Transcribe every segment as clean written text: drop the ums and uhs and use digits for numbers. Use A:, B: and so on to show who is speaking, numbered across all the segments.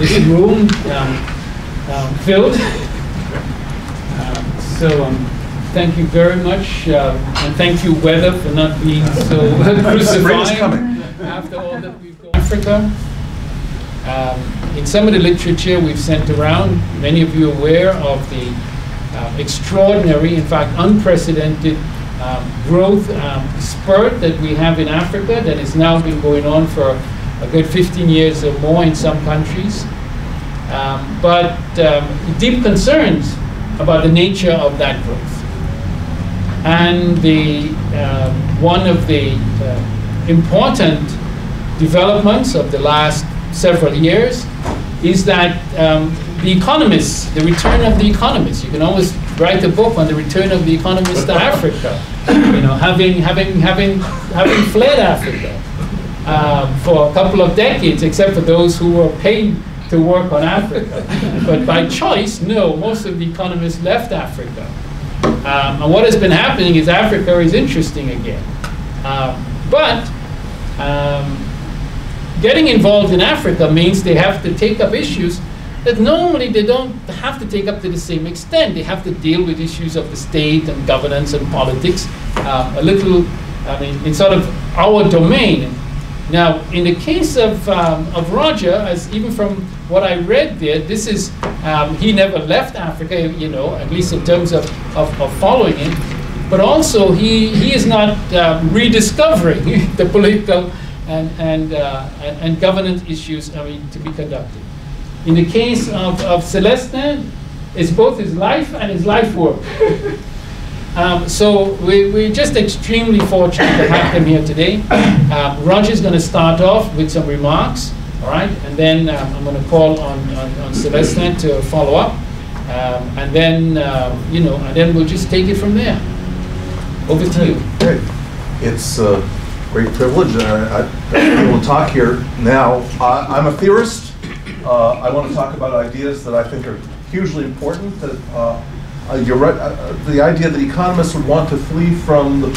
A: this room filled. So thank you very much, and thank you, weather, for not being so crucifying after all that we've gone to Africa. In some of the literature we've sent around, many of you are aware of the extraordinary, in fact unprecedented growth spurt that we have in Africa that has now been going on for a good 15 years or more in some countries. But deep concerns about the nature of that growth. And one of the important developments of the last several years is that the economists, the return of the economists, you can always write a book on the return of the economists to Africa, you know, having fled Africa for a couple of decades, except for those who were paid to work on Africa. But by choice, no, most of the economists left Africa. And what has been happening is Africa is interesting again. But getting involved in Africa means they have to take up issues that normally they don't have to take up to the same extent. They have to deal with issues of the state and governance and politics a little, I mean, in sort of our domain. Now, in the case of Roger, as even from what I read there, this is, he never left Africa, you know, at least in terms of following it, but also he is not rediscovering the political and governance issues, I mean, to be conducted. In the case of Celestin, it's both his life and his life work. So we're just extremely fortunate to have him here today. Roger's going to start off with some remarks, all right? And then I'm going to call on Celestin to follow up. And then, you know, and then we'll just take it from there. Over to you.
B: Great. It's a great privilege to be able to talk here now. I'm a theorist. I want to talk about ideas that I think are hugely important. That you're right. The idea that economists would want to flee from the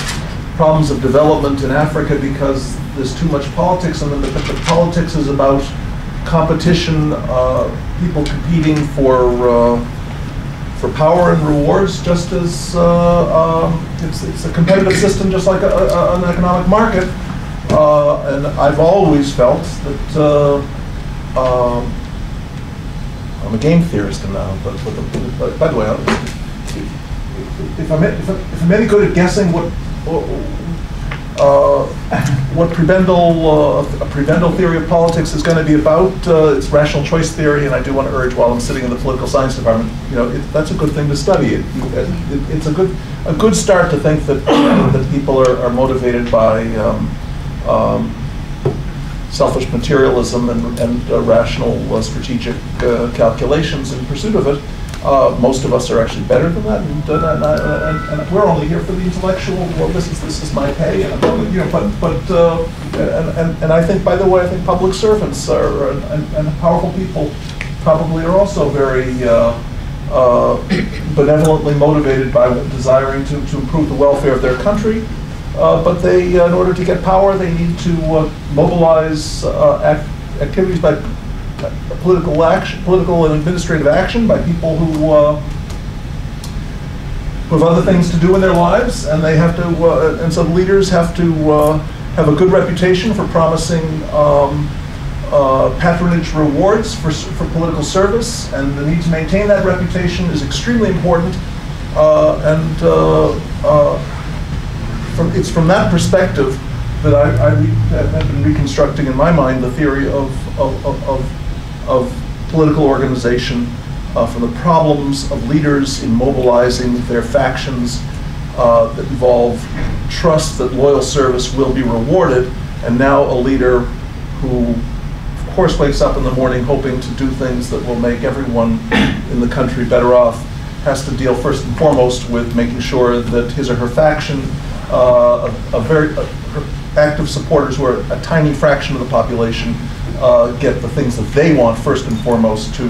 B: problems of development in Africa because there's too much politics, and then the politics is about competition, people competing for power and rewards, just as it's a competitive system, just like an economic market. And I've always felt that I'm a game theorist now, but by the way, if I'm any good at guessing what prebendal theory of politics is going to be about, it's rational choice theory, and I do want to urge, while I'm sitting in the political science department, you know, that's a good thing to study. It's a good start to think that that people are motivated by selfish materialism and rational strategic calculations in pursuit of it. Most of us are actually better than that, and we're only here for the intellectual. Well, this is my pay, and you know. And I think, by the way, I think public servants are and powerful people probably are also very benevolently motivated by desiring to improve the welfare of their country. But they, in order to get power, they need to mobilize activities by political and administrative action by people who have other things to do in their lives, and they have to, and so leaders have to have a good reputation for promising patronage rewards for political service, and the need to maintain that reputation is extremely important. It's from that perspective that I have been reconstructing in my mind the theory of political organization, from the problems of leaders in mobilizing their factions that involve trust that loyal service will be rewarded, and now a leader who, of course, wakes up in the morning hoping to do things that will make everyone in the country better off, has to deal first and foremost with making sure that his or her faction, her active supporters who are a tiny fraction of the population, get the things that they want first and foremost to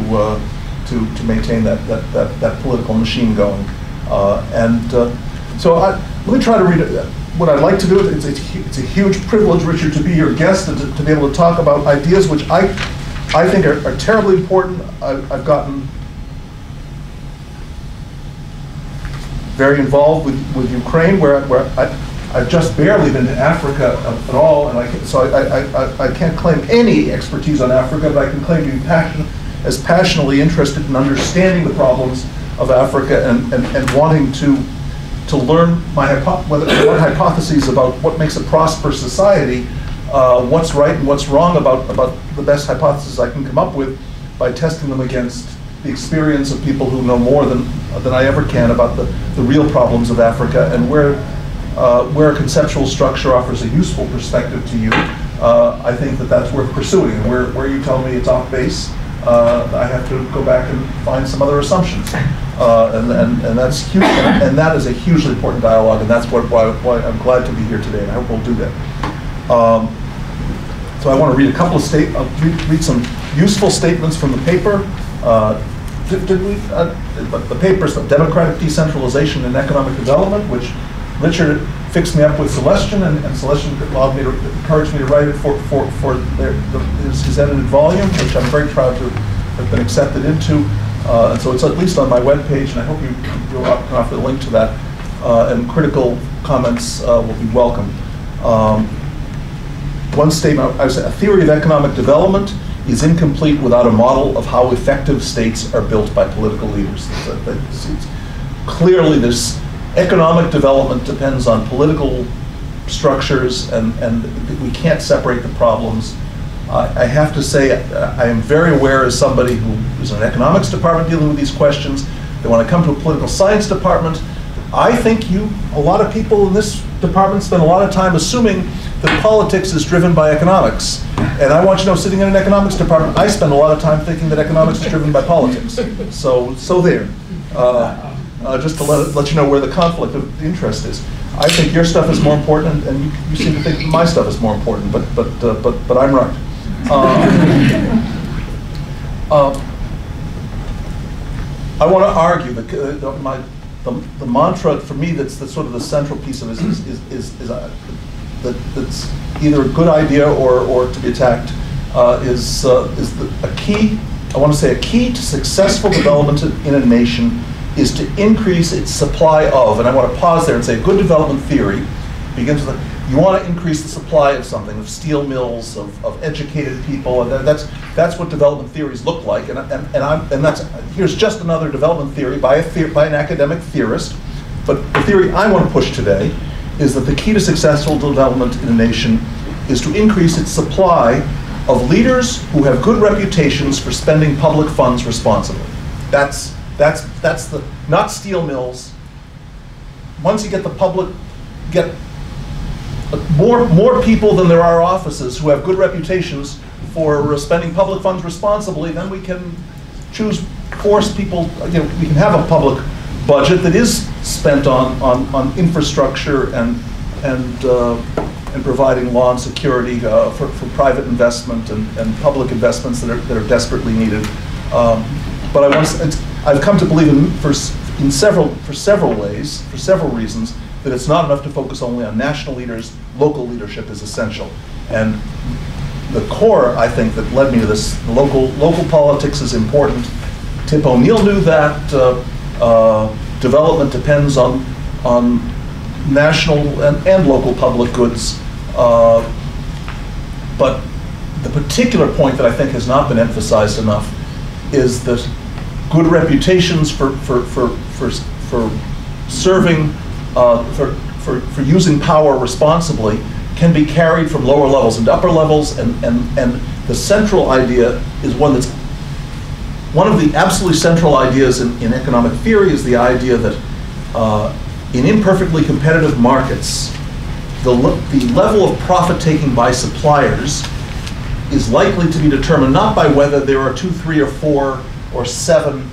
B: maintain that political machine going. So let me try to read it. What I'd like to do, it's a huge privilege, Richard, to be your guest and to be able to talk about ideas which I I think are terribly important. I've gotten very involved with Ukraine, where I've just barely been to Africa at all, and I can't claim any expertise on Africa, but I can claim to be passionately interested in understanding the problems of Africa and wanting to learn my hypotheses about what makes a prosperous society, what's right and what's wrong about the best hypotheses I can come up with by testing them against the experience of people who know more than I ever can about the real problems of Africa, and where a conceptual structure offers a useful perspective to you. I think that's worth pursuing. And where you tell me it's off base, I have to go back and find some other assumptions. And that's huge, and that is a hugely important dialogue, and that's why I'm glad to be here today, and I hope we'll do that. So I want to read a couple of read some useful statements from the paper. The paper's Democratic Decentralization and Economic Development, which Richard fixed me up with Celestin, and Celestin encouraged me to write it for his edited volume, which I'm very proud to have been accepted into. And so it's at least on my webpage, and I hope you'll offer the link to that. And critical comments will be welcome. One statement, I would say, a theory of economic development is incomplete without a model of how effective states are built by political leaders. Clearly, this economic development depends on political structures, and we can't separate the problems. I have to say, I am very aware, as somebody who is in an economics department dealing with these questions, that when I come to a political science department, I think a lot of people in this department spend a lot of time assuming that politics is driven by economics. And I want you to know, sitting in an economics department, I spend a lot of time thinking that economics is driven by politics. So there. Just to let you know where the conflict of interest is. I think your stuff is more important, and you seem to think my stuff is more important, but I'm right. I want to argue that the mantra for me that's sort of the central piece of it is that's either a good idea or to be attacked is a key. I want to say a key to successful development in a nation is to increase its supply of, and I want to pause there and say, good development theory begins with, you want to increase the supply of something, of steel mills, of educated people, and that's what development theories look like. And that's, here's just another development theory by an academic theorist. But the theory I want to push today is that the key to successful development in a nation is to increase its supply of leaders who have good reputations for spending public funds responsibly. That's the, not steel mills. Once you get the public, get more people than there are offices who have good reputations for spending public funds responsibly, then we can force people, we can have a public budget that is spent on infrastructure and providing law and security for private investment and public investments that are desperately needed. But I've come to believe for several ways, for several reasons, that it's not enough to focus only on national leaders. Local leadership is essential. And the core, I think, that led me to this, local politics is important. Tip O'Neill knew that. Development depends on national and local public goods. But the particular point that I think has not been emphasized enough is that good reputations for serving, for using power responsibly can be carried from lower levels into upper levels, and the central idea is one of the absolutely central ideas in economic theory is the idea that in imperfectly competitive markets, the level of profit taking by suppliers is likely to be determined not by whether there are 2, 3, or 4, or 7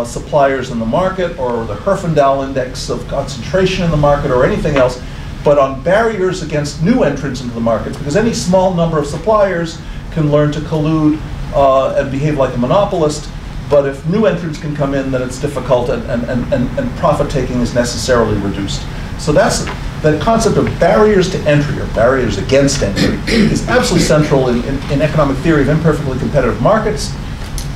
B: suppliers in the market, or the Herfindahl index of concentration in the market, or anything else, but on barriers against new entrants into the market, because any small number of suppliers can learn to collude and behave like a monopolist, but if new entrants can come in, then it's difficult, and profit taking is necessarily reduced. So that's the concept of barriers to entry or barriers against entry is absolutely central in economic theory of imperfectly competitive markets.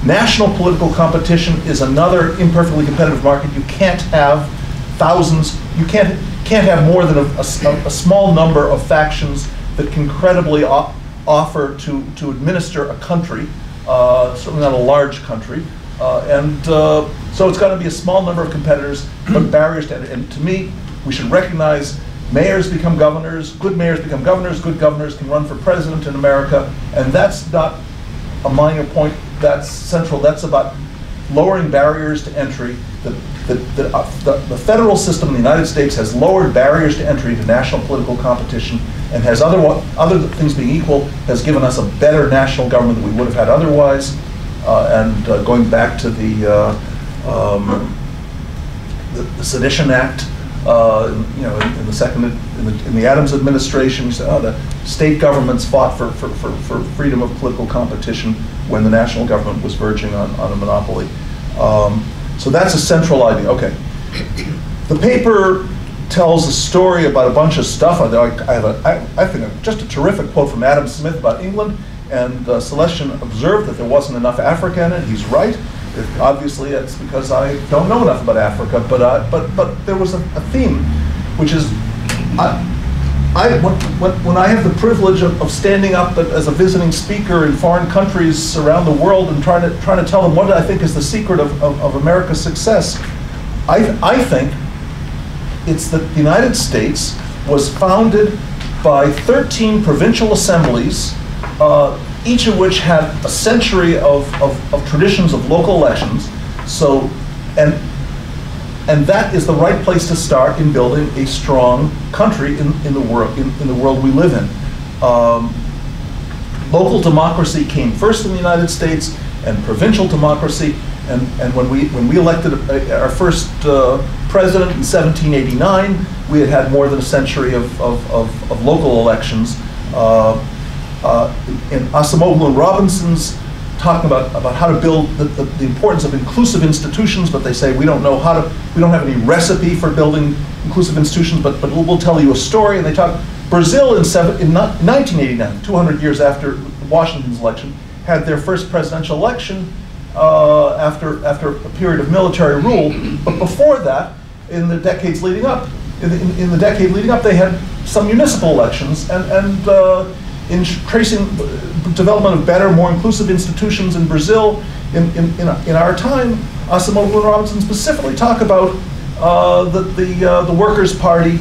B: National political competition is another imperfectly competitive market. You can't have thousands, you can't have more than a small number of factions that can credibly offer to administer a country, certainly not a large country. So it's got to be a small number of competitors, but barriers to entry. And to me, we should recognize mayors become governors, good mayors become governors, good governors can run for president in America, and that's not a minor point, that's central. That's about lowering barriers to entry. The federal system in the United States has lowered barriers to entry to national political competition and has, other things being equal, has given us a better national government than we would have had otherwise. Going back to the Sedition Act, in the Adams administration, the state governments fought for freedom of political competition when the national government was verging on a monopoly. So that's a central idea. Okay, the paper tells a story about a bunch of stuff. I think just a terrific quote from Adam Smith about England. And Celestin observed that there wasn't enough Africa in it. He's right. Obviously, it's because I don't know enough about Africa. But there was a theme, which is when I have the privilege of standing up as a visiting speaker in foreign countries around the world and trying to tell them what I think is the secret of America's success, I think it's that the United States was founded by 13 provincial assemblies, each of which had a century of traditions of local elections. So, and that is the right place to start in building a strong country in the world we live in. Local democracy came first in the United States, and provincial democracy. And when we elected our first president in 1789, we had more than a century of local elections. In Asamoah and Robinson's talking about how to build the importance of inclusive institutions, but they say we don't know we don't have any recipe for building inclusive institutions, but we'll tell you a story. And they talk, Brazil in 1989, 200 years after Washington's election, had their first presidential election after a period of military rule. But before that, in the decades leading up, in the decade leading up, they had some municipal elections, and in tracing development of better, more inclusive institutions in Brazil in our time, Asamoah and Robinson specifically talk about that the Workers' Party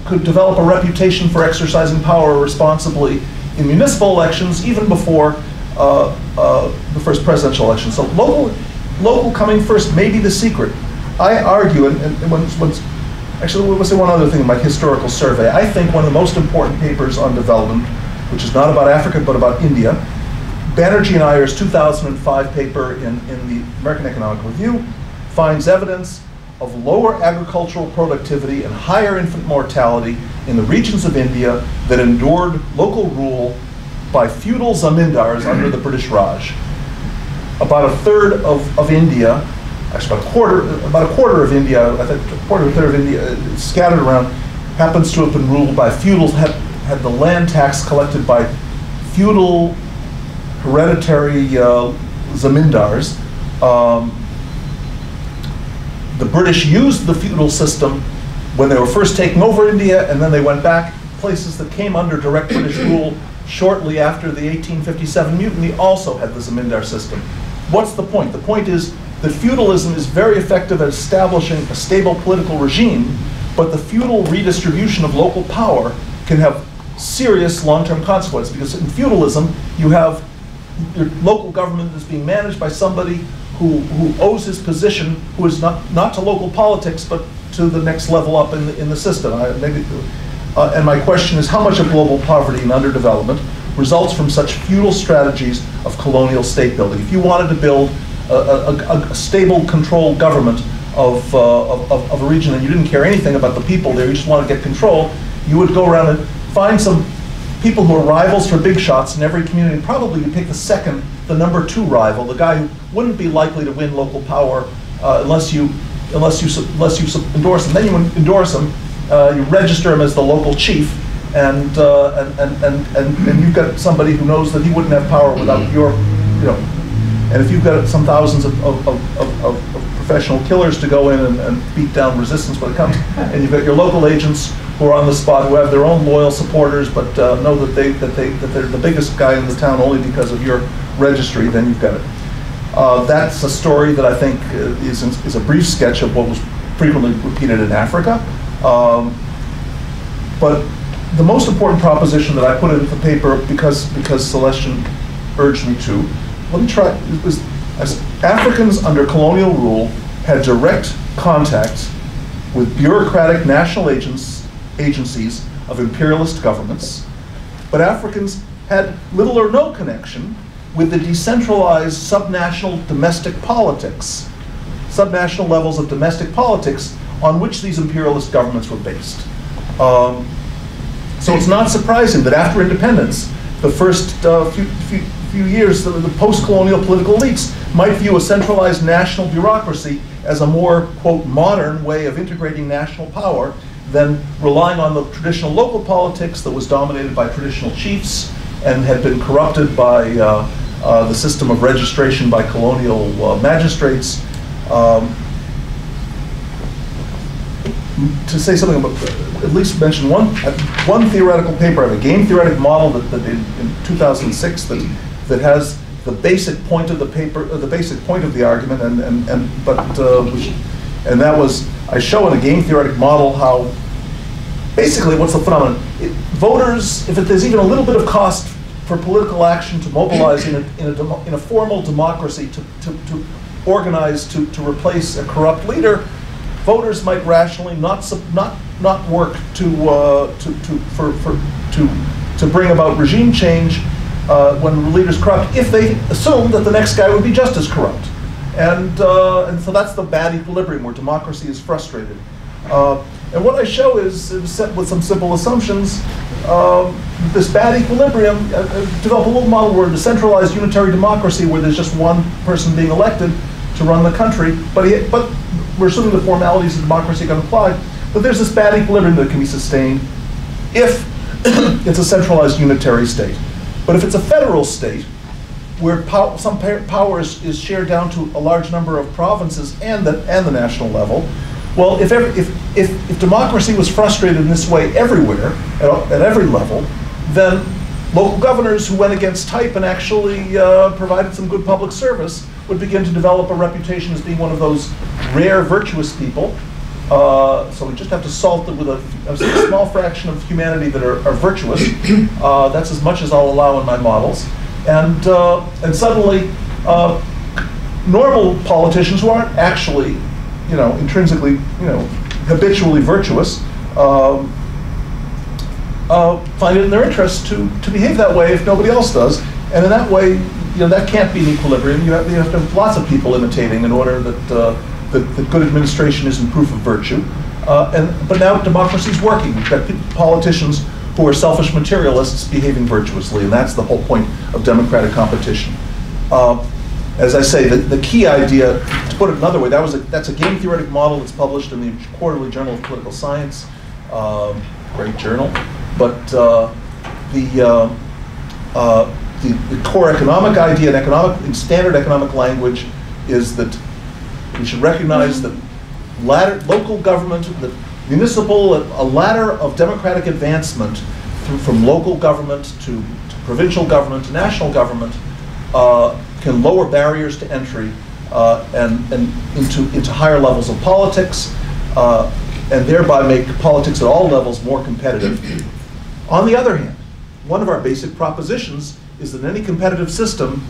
B: could develop a reputation for exercising power responsibly in municipal elections even before the first presidential election. So local coming first may be the secret. I argue, actually, we'll say one other thing in my historical survey. I think one of the most important papers on development, which is not about Africa, but about India, Banerjee and Iyer's 2005 paper in the American Economic Review, finds evidence of lower agricultural productivity and higher infant mortality in the regions of India that endured local rule by feudal zamindars under the British Raj. About a third of India, actually about a quarter of India, I think a quarter or a third of India scattered around, happens to have been ruled by feudals, had the land tax collected by feudal hereditary zamindars. The British used the feudal system when they were first taking over India, and then they went back. Places that came under direct British rule shortly after the 1857 mutiny also had the zamindar system. What's the point? The point is that feudalism is very effective at establishing a stable political regime, but the feudal redistribution of local power can have serious long-term consequences, because in feudalism you have your local government is being managed by somebody who owes his position, who is not to local politics but to the next level up in the system. And my question is, how much of global poverty and underdevelopment results from such feudal strategies of colonial state building? If you wanted to build a stable, controlled government of a region and you didn't care anything about the people there, you just wanted to get control, you would go around and find some people who are rivals for big shots in every community, and probably you pick the number 2 rival, the guy who wouldn't be likely to win local power unless you endorse him. Then you endorse him, you register him as the local chief, and you've got somebody who knows that he wouldn't have power without your, and if you've got some thousands of professional killers to go in and beat down resistance when it comes, and you've got your local agents who are on the spot, who have their own loyal supporters, but know that they're the biggest guy in the town only because of your registry, then you've got it. That's a story that I think is a brief sketch of what was frequently repeated in Africa. But the most important proposition that I put into the paper, because Celestin urged me to, let me try, it was, as Africans under colonial rule had direct contact with bureaucratic national agencies of imperialist governments, but Africans had little or no connection with the decentralized subnational domestic politics, subnational levels of domestic politics on which these imperialist governments were based. So it's not surprising that after independence, the first few years, the post-colonial political elites might view a centralized national bureaucracy as a more, quote, modern way of integrating national power than relying on the traditional local politics that was dominated by traditional chiefs and had been corrupted by the system of registration by colonial magistrates. To say something about, at least mention one theoretical paper. I have a game theoretic model that in 2006 that has the basic point of the paper, the basic point of the argument, and that was, I show in a game theoretic model how basically what's the phenomenon. Voters, if there's even a little bit of cost for political action to mobilize in a formal democracy to organize to replace a corrupt leader, voters might rationally not work to bring about regime change when the leader's corrupt, if they assume that the next guy would be just as corrupt, and so that's the bad equilibrium where democracy is frustrated. And what I show is set with some simple assumptions. This bad equilibrium, develop a little model where the centralized unitary democracy where there's just one person being elected to run the country, but we're assuming the formalities of democracy can apply, but there's this bad equilibrium that can be sustained if it's a centralized unitary state. But if it's a federal state, where some power is shared down to a large number of provinces and the national level, well, if democracy was frustrated in this way everywhere, at every level, then local governors who went against type and actually provided some good public service would begin to develop a reputation as being one of those rare virtuous people. So we just have to salt it with a small fraction of humanity that are virtuous. That's as much as I'll allow in my models. And suddenly, normal politicians who aren't actually, intrinsically, habitually virtuous, find it in their interest to behave that way if nobody else does. And in that way, that can't be an equilibrium. You have to have lots of people imitating in order that good administration isn't proof of virtue. But now democracy's working. You've got politicians who are selfish materialists behaving virtuously, and that's the whole point of democratic competition. As I say, the key idea, to put it another way, that's a game theoretic model that's published in the Quarterly Journal of Political Science, great journal. But the core economic idea in standard economic language is that we should recognize that local government, the municipal, a ladder of democratic advancement from local government to provincial government to national government can lower barriers to entry and into higher levels of politics and thereby make politics at all levels more competitive. On the other hand, one of our basic propositions is that in any competitive system,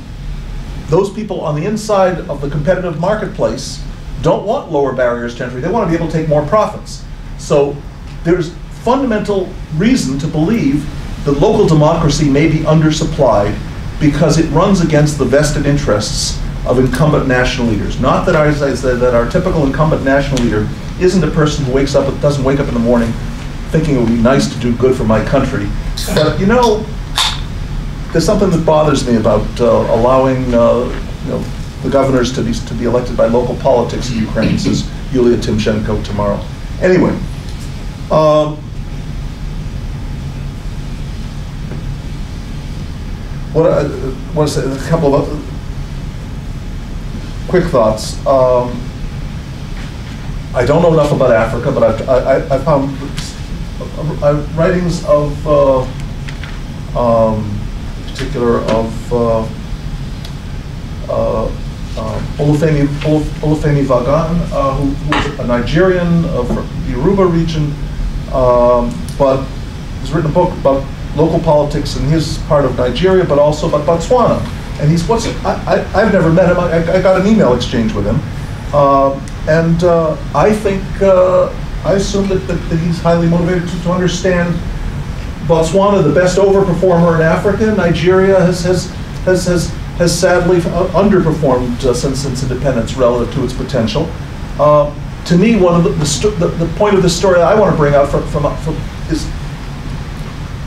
B: those people on the inside of the competitive marketplace don't want lower barriers to entry. They want to be able to take more profits. So there's fundamental reason to believe that local democracy may be undersupplied because it runs against the vested interests of incumbent national leaders. Not that, as I said, that our typical incumbent national leader isn't a person who doesn't wake up in the morning thinking it would be nice to do good for my country. But there's something that bothers me about allowing the governors to be elected by local politics in Ukraine, says Yulia Tymchenko tomorrow. Anyway, What I want to say, a couple of quick thoughts. I don't know enough about Africa, but I found writings of, in particular, of Olufemi Vagan, who was a Nigerian from the Yoruba region, but has written a book about local politics in his part of Nigeria, but also about Botswana. And I've never met him. I got an email exchange with him. I think, I assume that he's highly motivated to understand Botswana, the best overperformer in Africa. Nigeria has sadly underperformed since independence relative to its potential. To me, one of the point of the story that I want to bring out is,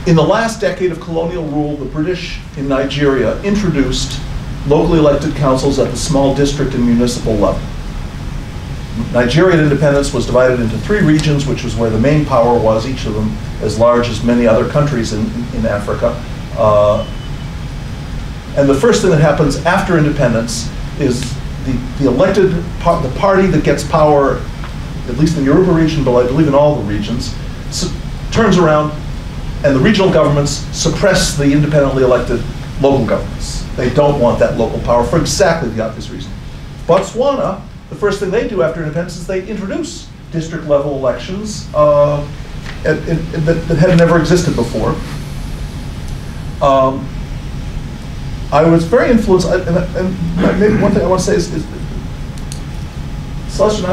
B: in the last decade of colonial rule, the British in Nigeria introduced locally elected councils at the small district and municipal level. Nigerian independence was divided into 3 regions, which was where the main power was, each of them as large as many other countries in Africa. And the first thing that happens after independence is the elected the party that gets power, at least in the Yoruba region, but I believe in all the regions, turns around, and the regional governments suppress the independently elected local governments. They don't want that local power for exactly the obvious reason. Botswana, the first thing they do after independence is they introduce district-level elections that had never existed before. I was very influenced, and maybe one thing I want to say is Celestin,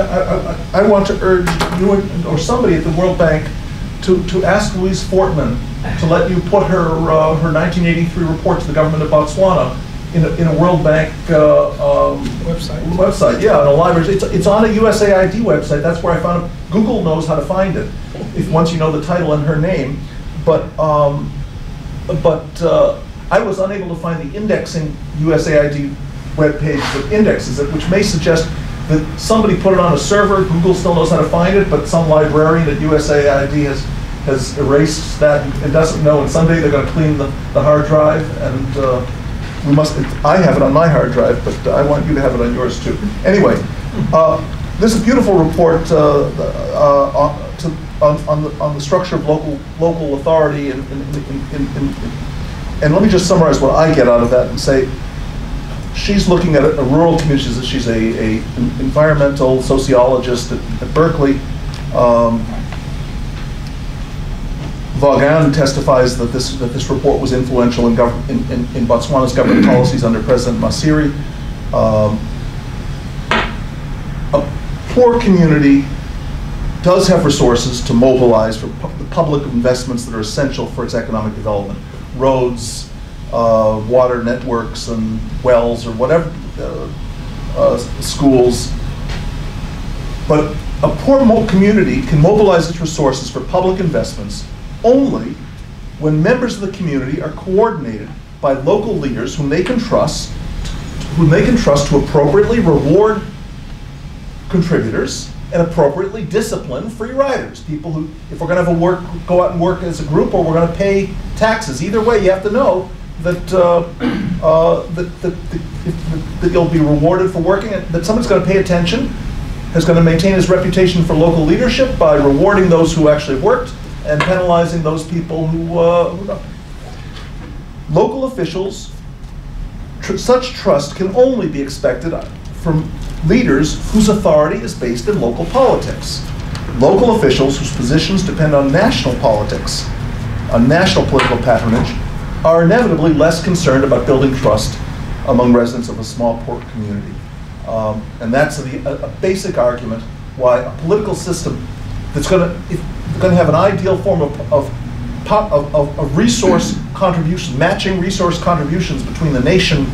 B: I want to urge you or somebody at the World Bank to ask Louise Fortman to let you put her 1983 report to the government of Botswana in a World Bank website. Yeah, in a library. It's on a USAID website. That's where I found it. Google knows how to find it once you know the title and her name. But I was unable to find the indexing USAID web page that indexes it, which may suggest that somebody put it on a server. Google still knows how to find it, but some librarian at USAID has erased that and doesn't know. And someday they're going to clean the hard drive, and we must. I have it on my hard drive, but I want you to have it on yours too. Anyway, this is a beautiful report on the structure of local authority, and let me just summarize what I get out of that and say. She's looking at a rural community. She's a environmental sociologist at Berkeley. Vaughan testifies that this report was influential in Botswana's government policies under President Masiri. A poor community does have resources to mobilize for the public investments that are essential for its economic development. Roads, water networks and wells or whatever, schools. But a poor community can mobilize its resources for public investments only when members of the community are coordinated by local leaders whom they can trust to appropriately reward contributors and appropriately discipline free riders. People who, if we're going to have go out and work as a group, or we're going to pay taxes, either way, you have to know that that you'll be rewarded for working, and that someone's going to pay attention, is going to maintain his reputation for local leadership by rewarding those who actually worked and penalizing those people who don't. Local officials, such trust can only be expected from leaders whose authority is based in local politics. Local officials whose positions depend on national politics, on national political patronage, are inevitably less concerned about building trust among residents of a small poor community. And that's a basic argument why a political system that's going to have an ideal form of resource contribution, matching resource contributions between the nation,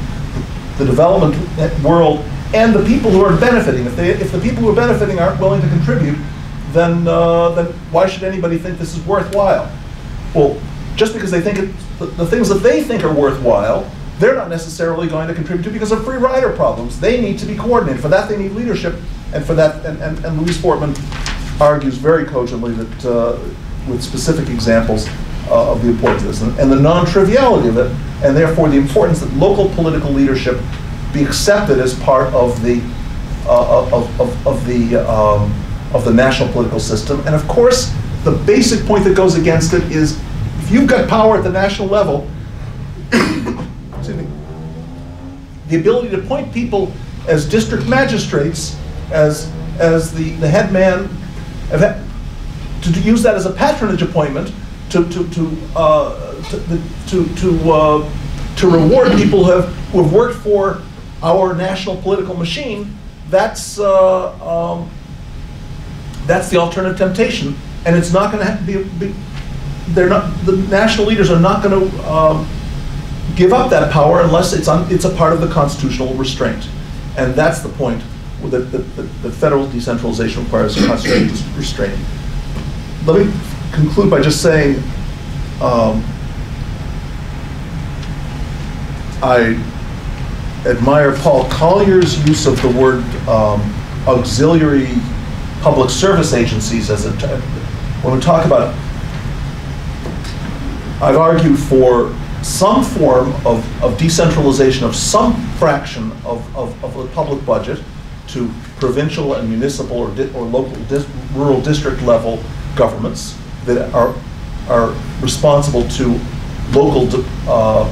B: the development world, and the people who are benefiting. If the people who are benefiting aren't willing to contribute, then why should anybody think this is worthwhile? Well, just because they think the things that they think are worthwhile, they're not necessarily going to contribute to because of free rider problems. They need to be coordinated. For that, they need leadership, and for that, and Louise Fortman argues very cogently that, with specific examples of the importance of this, and the non-triviality of it, and therefore the importance that local political leadership be accepted as part of the of the national political system. And of course, the basic point that goes against it is, if you've got power at the national level, excuse me, the ability to appoint people as district magistrates, as the head man, to use that as a patronage appointment, to reward people who have worked for our national political machine. That's the alternative temptation, and it's not going to be. They're not. The national leaders are not going to give up that power unless it's a part of the constitutional restraint, and that's the point that federal decentralization requires constitutional restraint. Let me conclude by just saying, I admire Paul Collier's use of the word auxiliary public service agencies as a when we talk about. I've argued for some form of decentralization of some fraction of the public budget to provincial and municipal or local rural district level governments that are responsible to local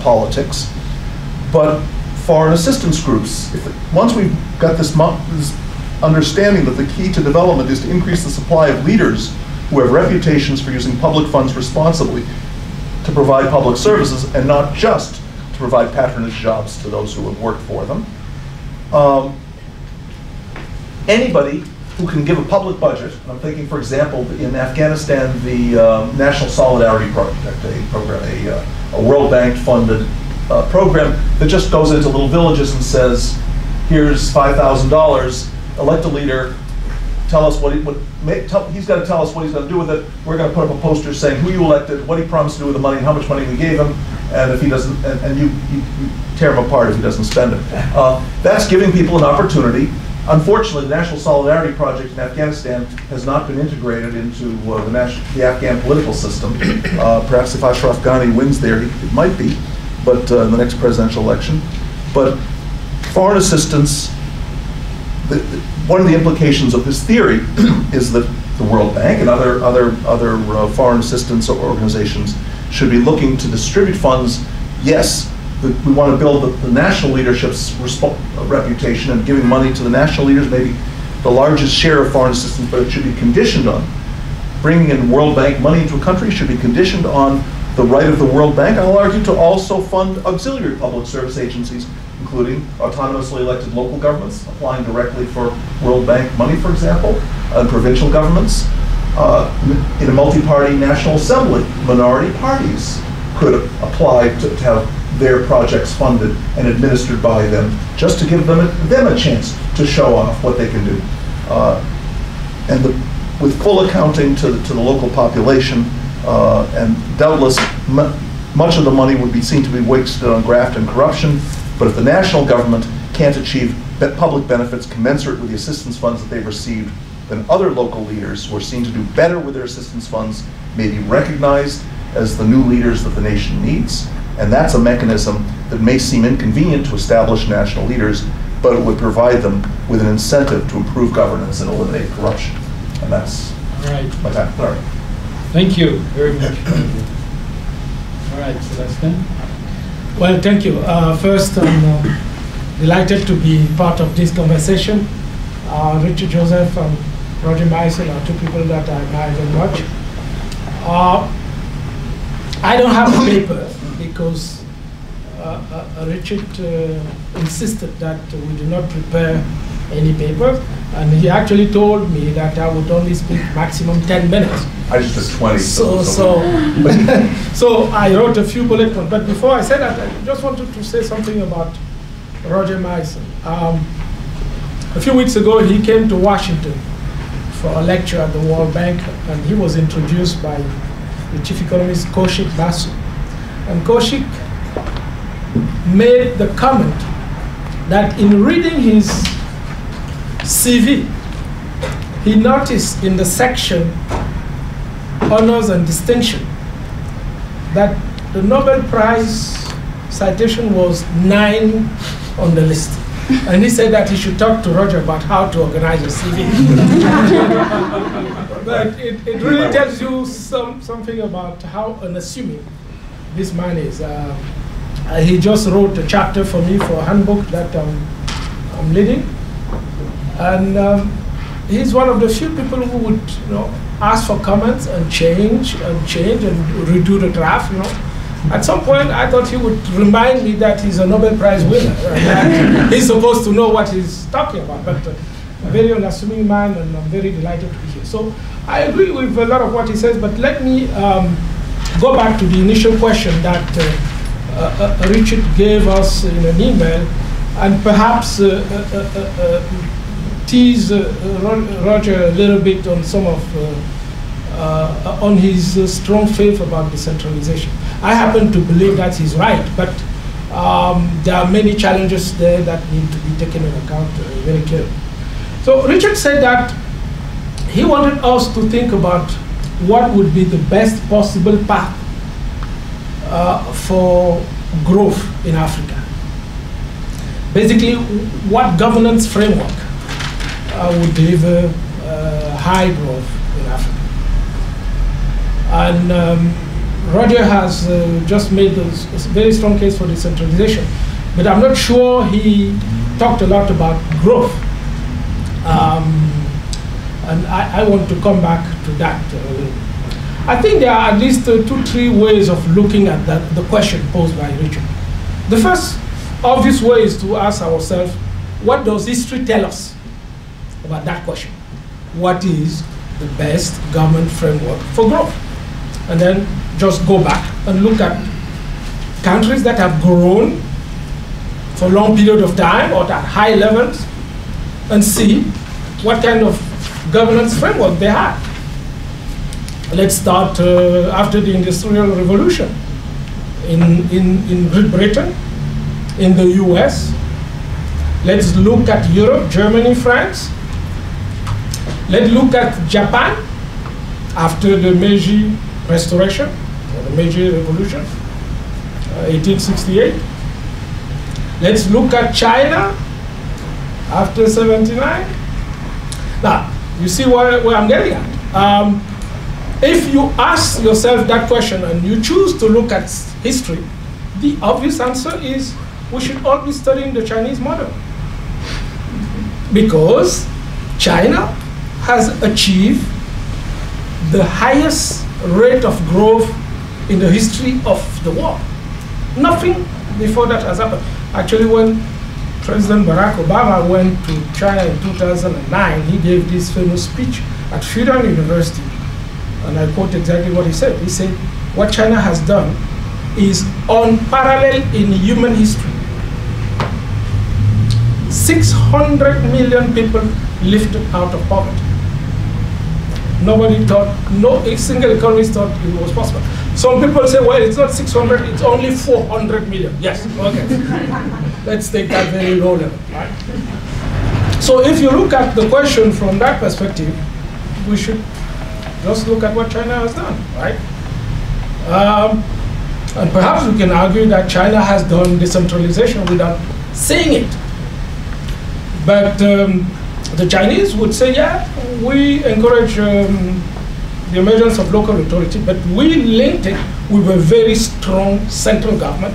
B: politics, but foreign assistance groups. Once we've got this understanding that the key to development is to increase the supply of leaders who have reputations for using public funds responsibly to provide public services and not just to provide patronage jobs to those who have worked for them. Anybody who can give a public budget, and I'm thinking, for example, in Afghanistan, the National Solidarity Project, a World Bank funded program that just goes into little villages and says, here's $5,000, elect a leader, tell us he's got to tell us what he's going to do with it. We're going to put up a poster saying who you elected, what he promised to do with the money, and how much money we gave him, and if he doesn't, and you tear him apart if he doesn't spend it. That's giving people an opportunity. Unfortunately, the National Solidarity Project in Afghanistan has not been integrated into the Afghan political system. Perhaps if Ashraf Ghani wins there, it might be, but in the next presidential election. But foreign assistance, one of the implications of this theory is that the World Bank and other foreign assistance organizations should be looking to distribute funds. Yes, we want to build the national leadership's reputation, and giving money to the national leaders may be the largest share of foreign assistance, but it should be conditioned on bringing in World Bank money into a country should be conditioned on the right of the World Bank, I'll argue, to also fund auxiliary public service agencies, including autonomously elected local governments applying directly for World Bank money, for example, and provincial governments. In a multi-party National Assembly, minority parties could apply to have their projects funded and administered by them, just to give them a chance to show off what they can do. And with full accounting to the local population, and doubtless much of the money would be seen to be wasted on graft and corruption, but if the national government can't achieve public benefits commensurate with the assistance funds that they've received, then other local leaders who are seen to do better with their assistance funds may be recognized as the new leaders that the nation needs. And that's a mechanism that may seem inconvenient to established national leaders, but it would provide them with an incentive to improve governance and eliminate corruption. And that's my time. All right.
A: Thank you very much. All right, Celestin.
C: Well, thank you. First, I'm delighted to be part of this conversation. Richard Joseph and Roger Myerson are two people that I admire very much. I don't have a paper because Richard insisted that we do not prepare any paper, and he actually told me that I would only speak maximum 10 minutes.
B: I just took 20.
C: So I wrote a few bullet points, but before I said that, I just wanted to say something about Roger Myerson. A few weeks ago, he came to Washington for a lecture at the World Bank, and he was introduced by the chief economist, Kaushik Basu. And Kaushik made the comment that in reading his CV, he noticed in the section honors and distinction that the Nobel Prize citation was 9 on the list. And he said that he should talk to Roger about how to organize a CV. But it really tells you something about how unassuming this man is. He just wrote a chapter for me for a handbook that I'm leading. And he's one of the few people who would, ask for comments and change and redo the draft, At some point, I thought he would remind me that he's a Nobel Prize winner. And he's supposed to know what he's talking about. But a very unassuming man, and I'm very delighted to be here. So I agree with a lot of what he says, but let me go back to the initial question that Richard gave us in an email, and perhaps tease Roger a little bit on some of on his strong faith about decentralization. I happen to believe that he's right, but there are many challenges there that need to be taken into account very clearly. So Richard said that he wanted us to think about what would be the best possible path for growth in Africa. Basically, what governance framework would deliver high growth in Africa. And Roger has just made a very strong case for decentralization, but I'm not sure he talked a lot about growth. And I want to come back to that. I think there are at least 2-3 ways of looking at the question posed by Richard. The first obvious way is to ask ourselves, what does history tell us about that question? What is the best government framework for growth? And then just go back and look at countries that have grown for a long period of time or at high levels and see what kind of governance framework they had. Let's start after the Industrial Revolution in Great Britain, in the US. Let's look at Europe, Germany, France. Let's look at Japan after the Meiji Restoration, or the Meiji Revolution, 1868. Let's look at China after 79. Now, you see where I'm getting at. If you ask yourself that question and you choose to look at history, the obvious answer is we should all be studying the Chinese model. Because China has achieved the highest rate of growth in the history of the world. Nothing before that has happened. Actually, when President Barack Obama went to China in 2009, he gave this famous speech at Fudan University. And I quote exactly what he said. He said, what China has done is unparalleled in human history. 600 million people lifted out of poverty. Nobody thought, no single economist thought it was possible. Some people say, well, it's not 600, it's only 400 million. Yes, okay. Let's take that very low level, right? So if you look at the question from that perspective, we should just look at what China has done, right? And perhaps we can argue that China has done decentralization without saying it. But the Chinese would say, yeah, we encourage the emergence of local authority, but we linked it with a very strong central government,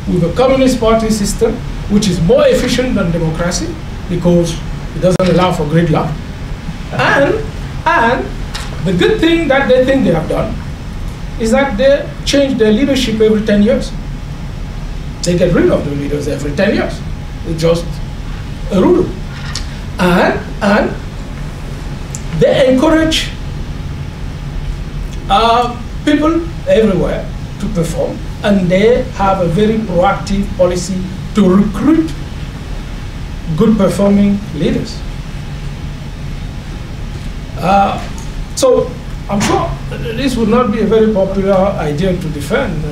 C: with a communist party system, which is more efficient than democracy because it doesn't allow for gridlock. And the good thing that they think they have done is that they change their leadership every 10 years. They get rid of the leaders every 10 years. It's just a rule. And they encourage people everywhere to perform, and they have a very proactive policy to recruit good performing leaders. So I'm sure this would not be a very popular idea to defend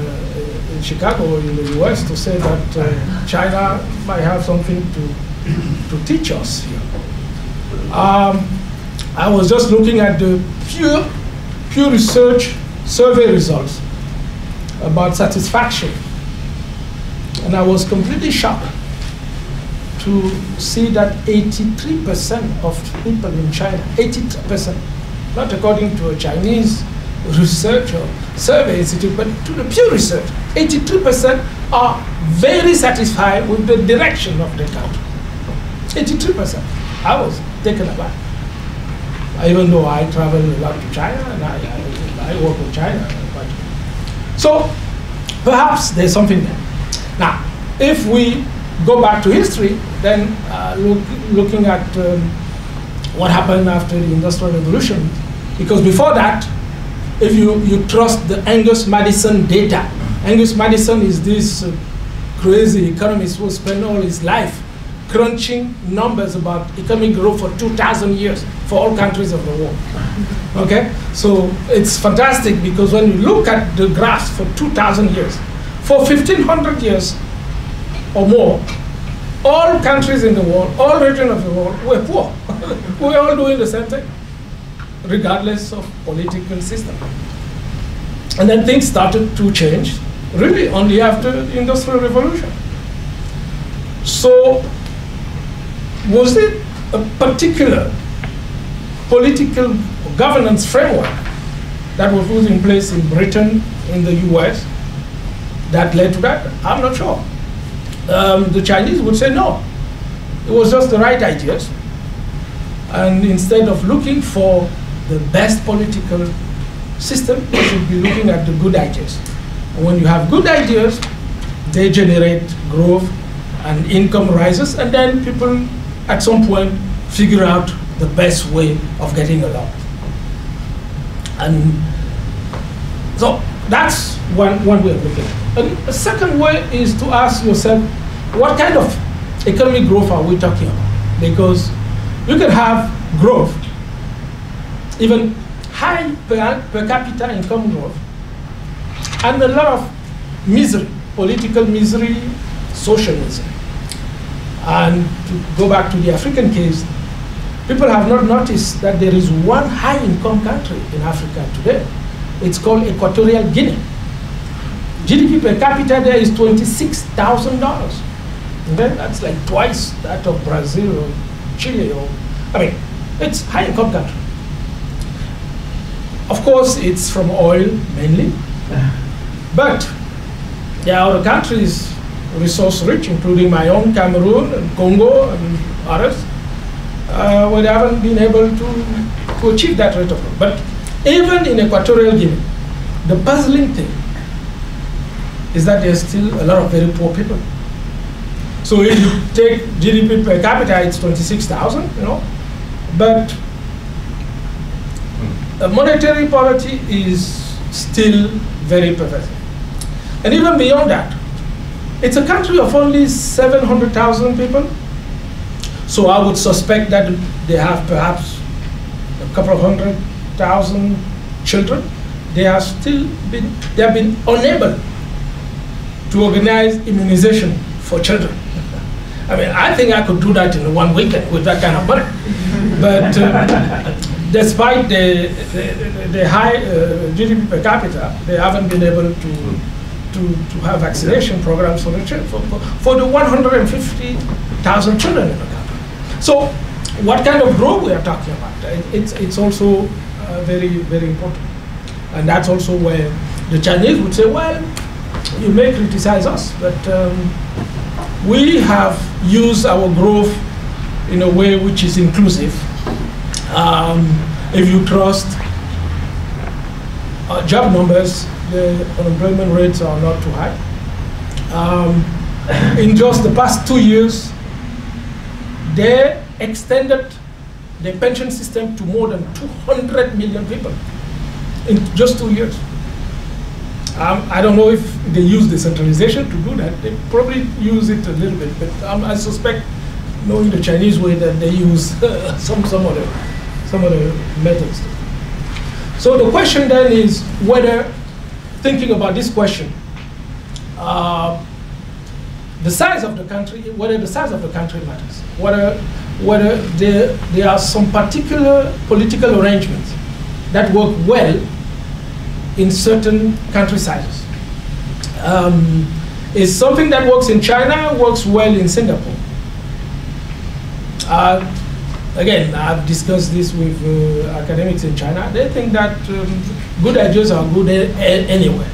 C: in Chicago or in the US, to say that China might have something to teach us here. I was just looking at the pure research survey results about satisfaction. And I was completely shocked to see that 83% of people in China, 83%, not according to a Chinese research or survey institute, but to the pure research, 83% are very satisfied with the direction of the country. 83%. I was taken aback. Even though I travel a lot to China and I work with China. So perhaps there's something there. Now, if we go back to history, then looking at what happened after the Industrial Revolution, because before that, if you trust the Angus Madison data, Angus Madison is this crazy economist who spent all his life crunching numbers about economic growth for 2,000 years for all countries of the world. Okay, so it's fantastic because when you look at the graphs for 2,000 years, for 1,500 years or more, all countries in the world, all regions of the world were poor. We're all doing the same thing, regardless of political system. And then things started to change, really only after the Industrial Revolution. So, was it a particular political governance framework that was put in place in Britain, in the US, that led to that? I'm not sure. The Chinese would say no. It was just the right ideas. And instead of looking for the best political system, you should be looking at the good ideas. And when you have good ideas, they generate growth and income rises, and then people at some point figure out the best way of getting along. And so that's one way of looking at it. And a second way is to ask yourself, what kind of economic growth are we talking about? Because you can have growth, even high per capita income growth, and a lot of misery, political misery, social misery. And to go back to the African case, people have not noticed that there is one high-income country in Africa today. It's called Equatorial Guinea. GDP per capita there is $26,000. Okay? That's like twice that of Brazil or Chile. It's high-income country. Of course, it's from oil mainly, but there are other countries resource-rich, including my own Cameroon and Congo and others, where they haven't been able to achieve that rate of growth. But even in Equatorial Guinea, the puzzling thing is that there's still a lot of very poor people. So if you take GDP per capita, it's 26,000, but monetary poverty is still very pervasive. And even beyond that, it's a country of only 700,000 people. So I would suspect that they have perhaps a couple of 100,000 children. They have been unable to organize immunization for children. I think I could do that in one weekend with that kind of money. But despite the high GDP per capita, they haven't been able to have vaccination programs for the for the 150,000 children in the country. So, what kind of growth we are talking about? It's also very, very important, and that's also where the Chinese would say, well, you may criticize us, but we have used our growth in a way which is inclusive. If you trust job numbers, the unemployment rates are not too high. In just the past 2 years, they extended the pension system to more than 200 million people in just 2 years. I don't know if they use decentralization to do that. They probably use it a little bit, but I suspect, knowing the Chinese way, that they use some other methods. So the question then is whether, thinking about this question, the size of the country, whether the size of the country matters, whether there are some particular political arrangements that work well in certain country sizes. Is something that works in China, works well in Singapore. Again, I've discussed this with academics in China. They think that good ideas are good anywhere.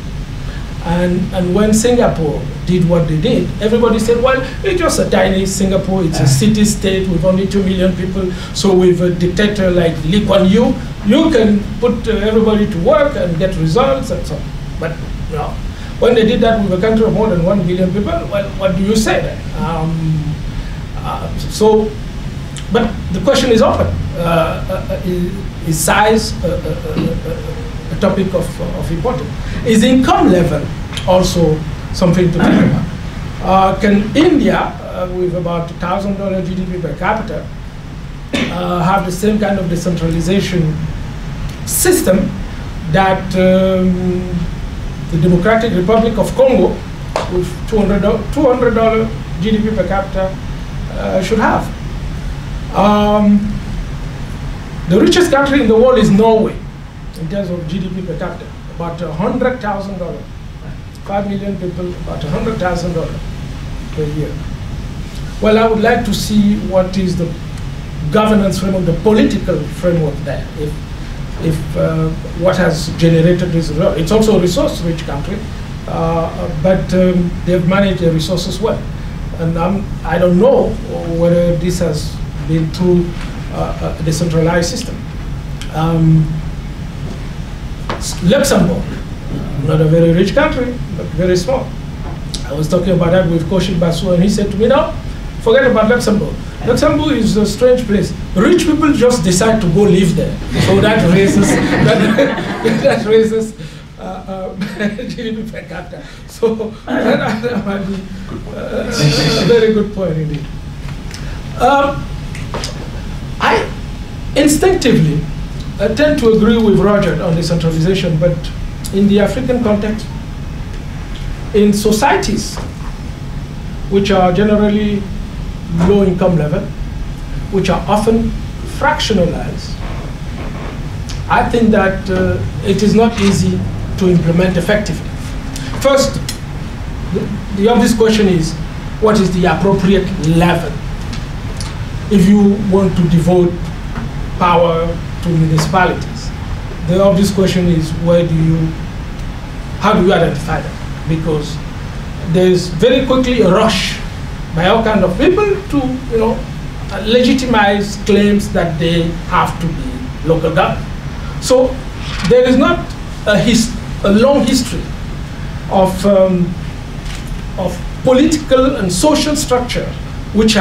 C: And when Singapore did what they did, everybody said, well, it's just a tiny Singapore, it's a city-state with only 2 million people, so with a dictator like Lee Kuan Yew, you can put everybody to work and get results and so on. But you know, when they did that with a country of more than 1 billion people, well, what do you say then? But the question is open. Is size a topic of importance? Is income level also something to think about? Can India, with about $1,000 GDP per capita, have the same kind of decentralization system that the Democratic Republic of Congo, with $200 GDP per capita, should have? The richest country in the world is Norway, in terms of GDP per capita, about $100,000. 5 million people, about $100,000 per year. Well, I would like to see what is the governance framework, the political framework there, if what has generated this result. It's also a resource-rich country, but they've managed their resources well. And I don't know whether this has been through a decentralized system. Luxembourg, not a very rich country, but very small. I was talking about that with Koshik Basu, and he said to me, no, forget about Luxembourg. Luxembourg is a strange place. Rich people just decide to go live there. So that raises, that raises GDP per capita. So that might be a very good point indeed. I instinctively tend to agree with Roger on decentralization, but in the African context, in societies which are generally low income level, which are often fractionalized, I think that it is not easy to implement effectively. First, the obvious question is, what is the appropriate level? If you want to devote power to municipalities, the obvious question is, how do you identify that? Because there's very quickly a rush by all kinds of people to, legitimize claims that they have to be local government. So there is not a long history of political and social structure which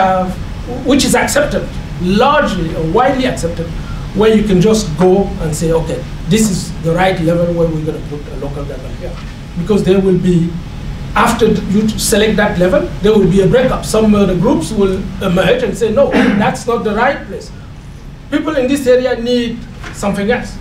C: is accepted, largely or widely accepted, where you can just go and say, okay, this is the right level where we're going to put a local government here. Because there will be, after you select that level, there will be a breakup. Some of the groups will emerge and say, no, that's not the right place. People in this area need something else.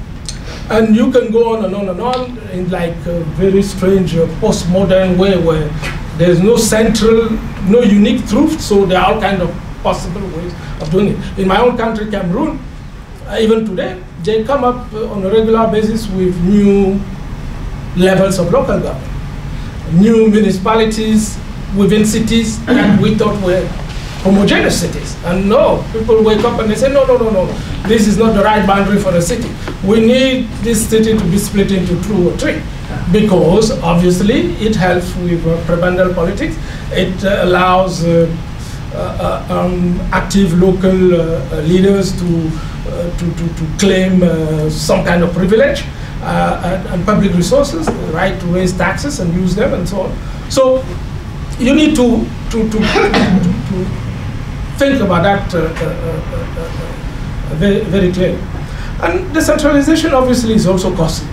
C: And you can go on and on and on in like a very strange postmodern way where there's no central, no unique truth, so there are all kinds of possible ways of doing it. In my own country, Cameroon, even today, they come up on a regular basis with new levels of local government, new municipalities within cities that we thought were homogeneous cities. And no, people wake up and they say, no, this is not the right boundary for the city. We need this city to be split into 2 or 3. Because obviously it helps with prebendal politics. It allows active local leaders to claim some kind of privilege and public resources, the right to raise taxes and use them and so on. So you need to think about that very, very clearly. And decentralization obviously is also costly.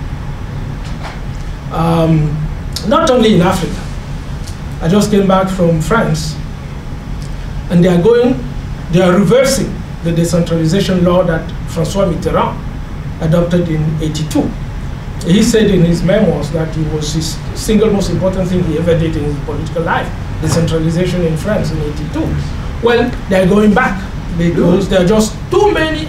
C: Not only in Africa. I just came back from France, and they are reversing the decentralization law that François Mitterrand adopted in '82. He said in his memoirs that it was his single most important thing he ever did in his political life decentralization in France in '82. Well, they're going back because there are just too many.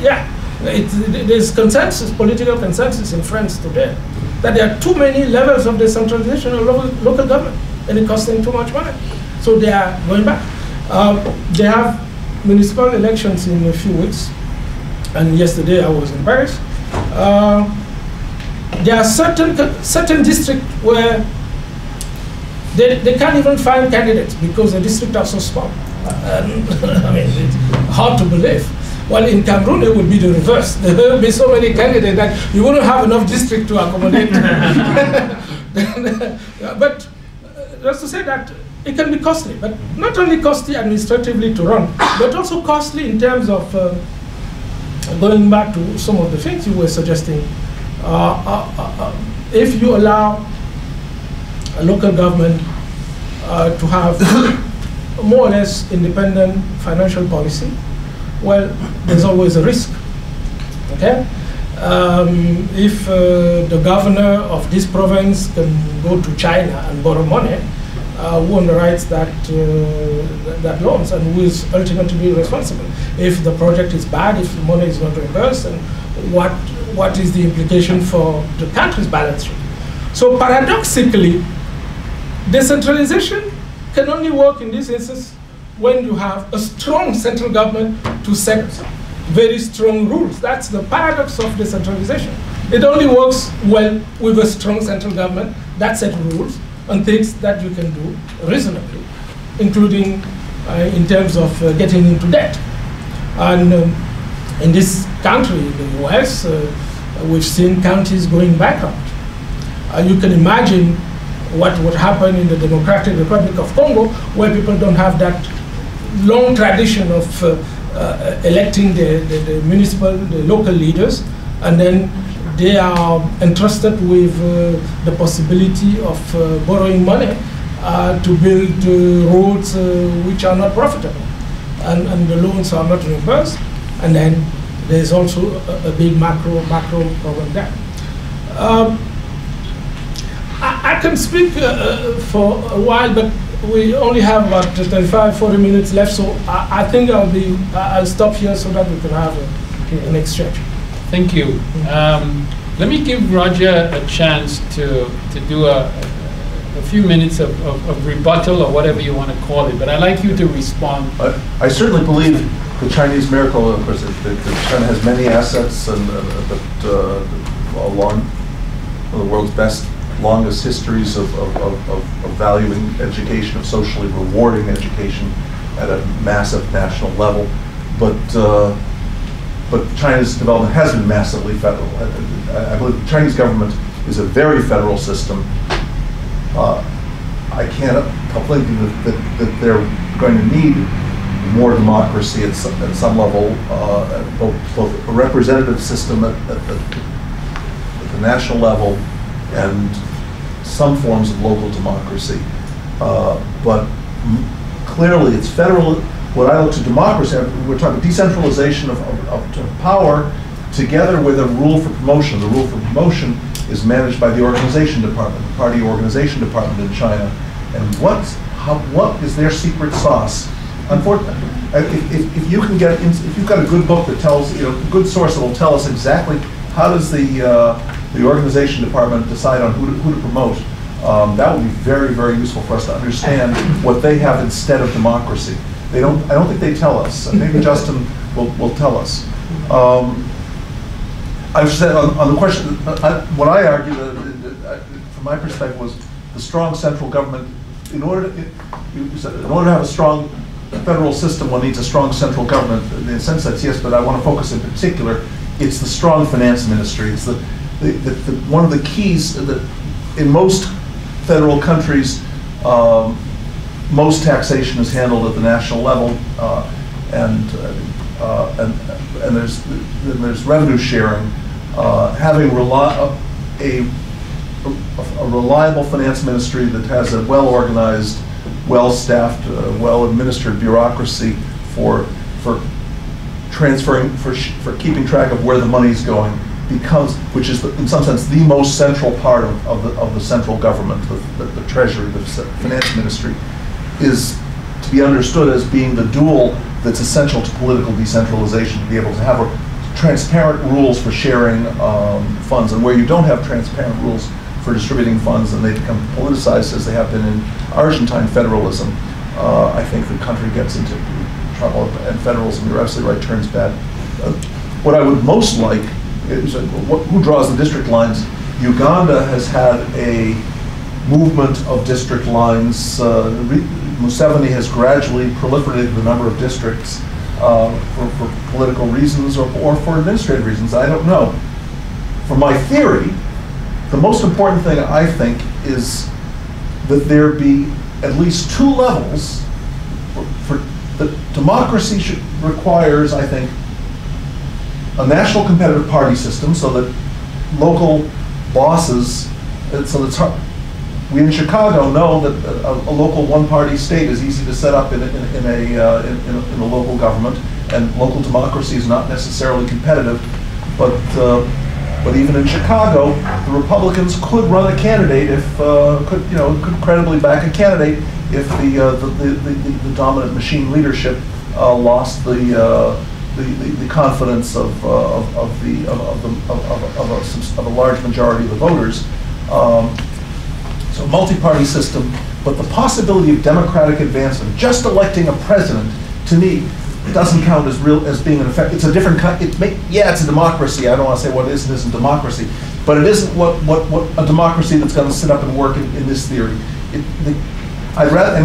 C: There's consensus, political consensus in France today, that there are too many levels of decentralization of local government, and it costs them too much money. So they are going back. They have municipal elections in a few weeks, and yesterday I was in Paris. There are certain districts where they can't even find candidates because the districts are so small. I mean, it's hard to believe. Well, in Cameroon, it would be the reverse. There will be so many candidates that you wouldn't have enough district to accommodate. But just to say that it can be costly, but not only costly administratively to run, but also costly in terms of going back to some of the things you were suggesting. If you allow a local government to have more or less independent financial policy, well, there's always a risk. Okay? If the governor of this province can go to China and borrow money, who underwrites that loans, and who is ultimately responsible? If the project is bad, if the money is not reimbursed, and what is the implication for the country's balance sheet? So paradoxically, decentralization can only work in this instance when you have a strong central government to set very strong rules. That's the paradox of decentralization. It only works well with a strong central government that sets rules on things that you can do reasonably, including in terms of getting into debt. And in this country, the US, we've seen counties going bankrupt. You can imagine what would happen in the Democratic Republic of Congo, where people don't have that long tradition of electing the municipal, the local leaders, and then they are entrusted with the possibility of borrowing money to build roads which are not profitable, and the loans are not reimbursed, and then there's also a big macro problem there. I can speak for a while, but we only have about 35-40 minutes left, so I think I'll stop here so that we can have an exchange.
A: Thank you. Let me give Roger a chance to do a few minutes of rebuttal, or whatever you want to call it, but I'd like you to respond.
B: I certainly believe the Chinese miracle, of course, that China has many assets, and one of the world's longest histories of valuing education, of socially rewarding education at a massive national level. But China's development has been massively federal. I believe the Chinese government is a very federal system. I can't help thinking that they're going to need more democracy at some level, both a representative system at the national level and some forms of local democracy. But clearly it's federal. When I look to democracy, we're talking decentralization of power together with a rule for promotion. The rule for promotion is managed by the organization department, the party organization department in China. And what is their secret sauce? Unfortunately, if you can get, if you've got a good book that tells, a good source that will tell us exactly how does the organization department decide on who to promote, that would be very, very useful for us to understand what they have instead of democracy. I don't think they tell us. Maybe Justin will tell us. I've said on the question, what I argued from my perspective was the strong central government. In order to have a strong federal system, one needs a strong central government. In the sense that yes, but I want to focus in particular. It's the strong finance ministry. It's one of the keys that in most federal countries, most taxation is handled at the national level, and there's revenue sharing. Having a reliable finance ministry that has a well-organized, well-staffed, well-administered bureaucracy for transferring, for keeping track of where the money is going, becomes, which is in some sense the most central part of the central government, the treasury, the finance ministry. is to be understood as being the dual that's essential to political decentralization, to be able to have transparent rules for sharing funds, and where you don't have transparent rules for distributing funds and they become politicized as they have been in Argentine federalism, I think the country gets into trouble, and federalism, you're absolutely right, turns bad. What I would most like is, who draws the district lines? Uganda has had a movement of district lines. Museveni has gradually proliferated the number of districts for political reasons or for administrative reasons. I don't know. For my theory, the most important thing I think is that there be at least two levels. For the democracy requires, I think, a national competitive party system so that local bosses, so that's hard. We in Chicago know that a local one-party state is easy to set up in a local government, and local democracy is not necessarily competitive. But even in Chicago, the Republicans could run a candidate if could credibly back a candidate if the dominant machine leadership lost the confidence of a large majority of the voters. So multi-party system, but the possibility of democratic advancement, just electing a president, to me, doesn't count as being an effect. It's a different kind. Yeah, it's a democracy. I don't want to say what is and isn't democracy, but it isn't what a democracy that's going to sit up and work in this theory. And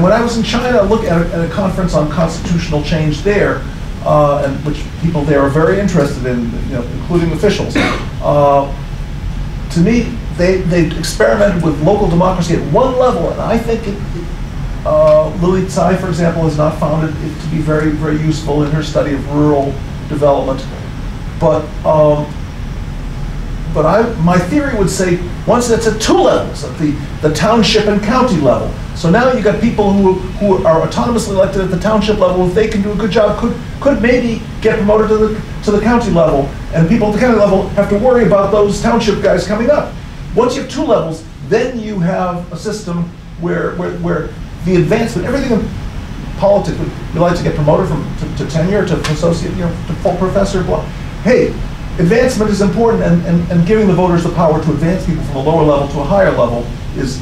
B: when I was in China, I looked at a conference on constitutional change there, and which people there are very interested in, including officials. To me, they experimented with local democracy at one level, and I think Lily Tsai, for example, has not found it to be very, very useful in her study of rural development. But my theory would say once it's at two levels, at the township and county level. So now you've got people who are autonomously elected at the township level. If they can do a good job, could maybe get promoted to the county level, and people at the county level have to worry about those township guys coming up. Once you have two levels, then you have a system where the advancement, everything in politics, you like to get promoted to tenure, to associate, to full professor, blah. Hey, advancement is important, and giving the voters the power to advance people from a lower level to a higher level is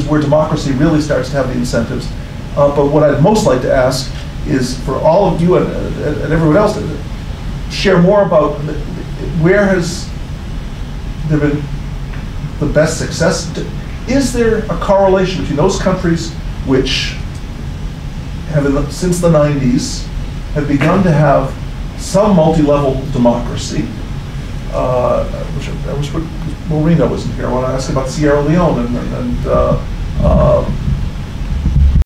B: where democracy really starts to have the incentives. But what I'd most like to ask is for all of you and everyone else to share more about where has there been the best success. Is there a correlation between those countries which have, since the 90s, have begun to have some multi-level democracy? I wish Marina wasn't here. I want to ask about Sierra Leone and